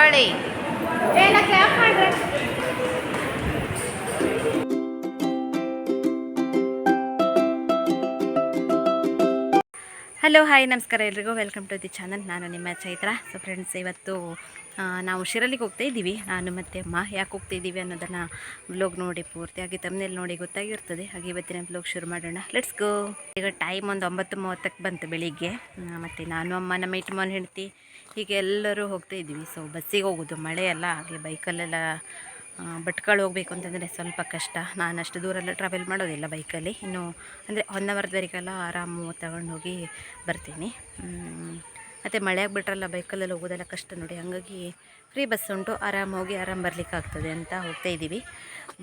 ತಗೊಳ್ಳಿ. Hello hi ನಮಸ್ಕಾರ ಎಲ್ರಿಗೂ, ವೆಲ್ಕಮ್ ಟು ದಿ ಚಾನಲ್. ನಾನು ನಿಮ್ಮ ಚೈತ್ರ. ಸೊ ಫ್ರೆಂಡ್ಸ್, ಇವತ್ತು ನಾವು ಶಿರಲ್ಲಿಗೆ ಹೋಗ್ತಾ ಇದ್ದೀವಿ. ನಾನು ಮತ್ತು ಅಮ್ಮ ಯಾಕೆ ಹೋಗ್ತಾ ಇದ್ದೀವಿ ಅನ್ನೋದನ್ನು ವ್ಲೋಗ್ ನೋಡಿ ಪೂರ್ತಿಯಾಗಿ ತಮ್ಮನೇಲಿ ನೋಡಿ ಗೊತ್ತಾಗಿರ್ತದೆ. ಹಾಗೆ ಇವತ್ತಿನ ವ್ಲೋಗ್ ಶುರು ಮಾಡೋಣ, ಲೆಟ್ಸ್ ಗೋ. ಈಗ ಟೈಮ್ ಒಂದು 9:30 ಬಂತು ಬೆಳಿಗ್ಗೆ. ಮತ್ತು ನಾನು ಅಮ್ಮ, ನಮ್ಮ ಯಜಮಾನ್ ಹೆಂಡತಿ ಹೀಗೆ ಎಲ್ಲರೂ ಹೋಗ್ತಾ ಇದ್ವಿ. ಸೊ ಬಸ್ಸಿಗೆ ಹೋಗೋದು, ಮಳೆ ಅಲ್ಲ, ಹಾಗೆ ಬೈಕಲ್ಲೆಲ್ಲ ಭಟ್ಕಳ ಹೋಗಬೇಕು ಅಂತಂದರೆ ಸ್ವಲ್ಪ ಕಷ್ಟ. ನಾನು ಅಷ್ಟು ದೂರೆಲ್ಲ ಟ್ರಾವೆಲ್ ಮಾಡೋದಿಲ್ಲ ಬೈಕಲ್ಲಿ. ಇನ್ನು ಅಂದರೆ 1 ಅವರ್ವರೆಗೆಲ್ಲ ಆರಾಮು ತಗೊಂಡು ಹೋಗಿ ಬರ್ತೀನಿ. ಮತ್ತು ಮಳೆ ಆಗಿಬಿಟ್ರಲ್ಲ ಬೈಕಲ್ಲೆಲ್ಲ ಹೋಗೋದೆಲ್ಲ ಕಷ್ಟ ನೋಡಿ. ಹಾಗಾಗಿ ಫ್ರೀ ಬಸ್ ಉಂಟು, ಆರಾಮ ಹೋಗಿ ಆರಾಮ ಬರಲಿಕ್ಕಾಗ್ತದೆ ಅಂತ ಹೋಗ್ತಾ ಇದ್ದೀವಿ.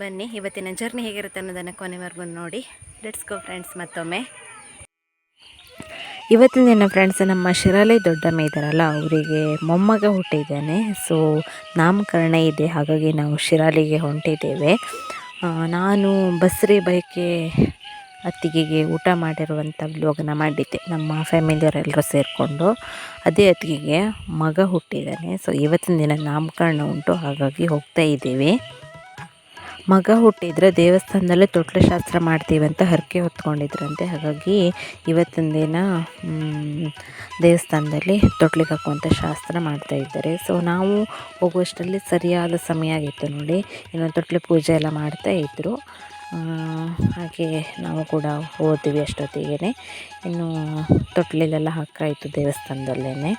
ಬನ್ನಿ, ಇವತ್ತಿನ ಜರ್ನಿ ಹೇಗಿರುತ್ತೆ ಅನ್ನೋದನ್ನು ಕೊನೆವರೆಗೂ ನೋಡಿ. Let's go friends. ಮತ್ತೊಮ್ಮೆ ಇವತ್ತಿನ ದಿನ ಫ್ರೆಂಡ್ಸ್, ನಮ್ಮ ಶಿರಾಲಿ ದೊಡ್ಡಮ್ಮ ಇದ್ದಾರಲ್ಲ, ಅವರಿಗೆ ಮೊಮ್ಮಗ ಹುಟ್ಟಿದ್ದಾನೆ. ಸೊ ನಾಮಕರಣ ಇದೆ, ಹಾಗಾಗಿ ನಾವು ಶಿರಾಲಿಗೆ ಹೊಂಟಿದ್ದೇವೆ. ನಾನು ಬಸ್ರಿ ಬೈಕೆ ಅತ್ತಿಗೆಗೆ ಊಟ ಮಾಡಿರುವಂಥ ವ್ಲಾಗನ್ನ ಮಾಡಿದ್ದೆ, ನಮ್ಮ ಫ್ಯಾಮಿಲಿಯವರೆಲ್ಲರೂ ಸೇರಿಕೊಂಡು. ಅದೇ ಅತ್ತಿಗೆಗೆ ಮಗ ಹುಟ್ಟಿದ್ದಾನೆ. ಸೊ ಇವತ್ತಿನ ದಿನ ನಾಮಕರಣ ಉಂಟು, ಹಾಗಾಗಿ ಹೋಗ್ತಾ ಇದ್ದೀವಿ. ಮಗ ಹುಟ್ಟಿದರೆ ದೇವಸ್ಥಾನದಲ್ಲೇ ತೊಟ್ಲು ಶಾಸ್ತ್ರ ಮಾಡ್ತೀವಿ ಅಂತ ಹರಕೆ ಹೊತ್ಕೊಂಡಿದ್ರಂತೆ. ಹಾಗಾಗಿ ಇವತ್ತಿನ ದಿನ ದೇವಸ್ಥಾನದಲ್ಲಿ ತೊಟ್ಲಿಗೆ ಹಾಕುವಂಥ ಶಾಸ್ತ್ರ ಮಾಡ್ತಾಯಿದ್ದಾರೆ. ಸೊ ನಾವು ಹೋಗುವಷ್ಟರಲ್ಲಿ ಸರಿಯಾದ ಸಮಯ ಆಗಿತ್ತು ನೋಡಿ. ಇನ್ನು ತೊಟ್ಲು ಪೂಜೆ ಎಲ್ಲ ಮಾಡ್ತಾಯಿದ್ರು. ಹಾಗೆ ನಾವು ಕೂಡ ಹೋದ್ವಿ ಅಷ್ಟೊತ್ತಿಗೆ. ಇನ್ನು ತೊಟ್ಲಿಲೆಲ್ಲ ಹಾಕಾಯಿತು ದೇವಸ್ಥಾನದಲ್ಲೇ.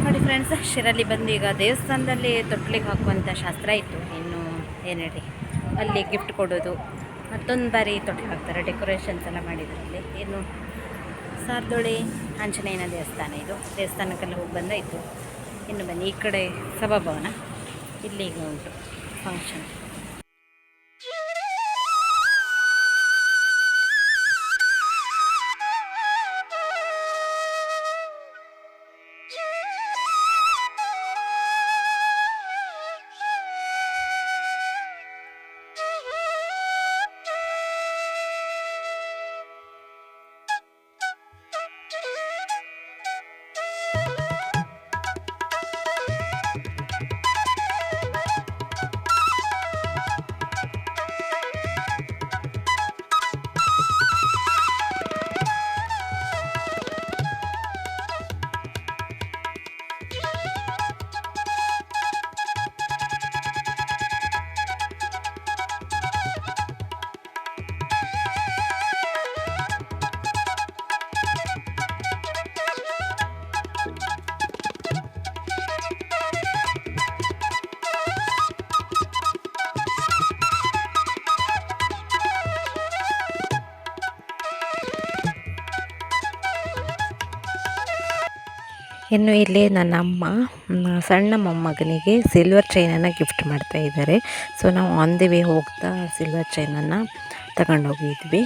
ನೋಡಿ ಫ್ರೆಂಡ್ಸ್, ಶಿರಲ್ಲಿ ಬಂದು ಈಗ ದೇವಸ್ಥಾನದಲ್ಲಿ ತೊಟ್ಲಿಗೆ ಹಾಕುವಂಥ ಶಾಸ್ತ್ರ ಇತ್ತು. ಇನ್ನು ಏನು ಹೇಳಿ, ಅಲ್ಲಿ ಗಿಫ್ಟ್ ಕೊಡೋದು, ಮತ್ತೊಂದು ಬಾರಿ ತೊಟ್ಲಿಗೆ ಹಾಕ್ತಾರೆ, ಡೆಕೋರೇಷನ್ಸ್ ಎಲ್ಲ ಮಾಡಿದ್ರಲ್ಲಿ. ಇನ್ನು ಸಾರ್ದೊಳಿ ಆಂಜನೇಯನ ದೇವಸ್ಥಾನ, ಇದು ದೇವಸ್ಥಾನಕ್ಕೆಲ್ಲ ಹೋಗಿ ಬಂದಾಯಿತು. ಇನ್ನು ಬನ್ನಿ, ಈ ಕಡೆ ಸಭಾಭವನ, ಇಲ್ಲಿಗ ಉಂಟು ಫಂಕ್ಷನ್. ಇನ್ನು ಇಲ್ಲಿ ನನ್ನ ಅಮ್ಮ ಸಣ್ಣ ಮೊಮ್ಮಗನಿಗೆ ಸಿಲ್ವರ್ ಚೈನನ್ನು ಗಿಫ್ಟ್ ಮಾಡ್ತಾ ಇದ್ದಾರೆ. ಸೊ ನಾವು ಆನ್ ದಿ ವೇ ಹೋಗ್ತಾ ಸಿಲ್ವರ್ ಚೈನನ್ನು ತಗೊಂಡೋಗಿದ್ವಿ.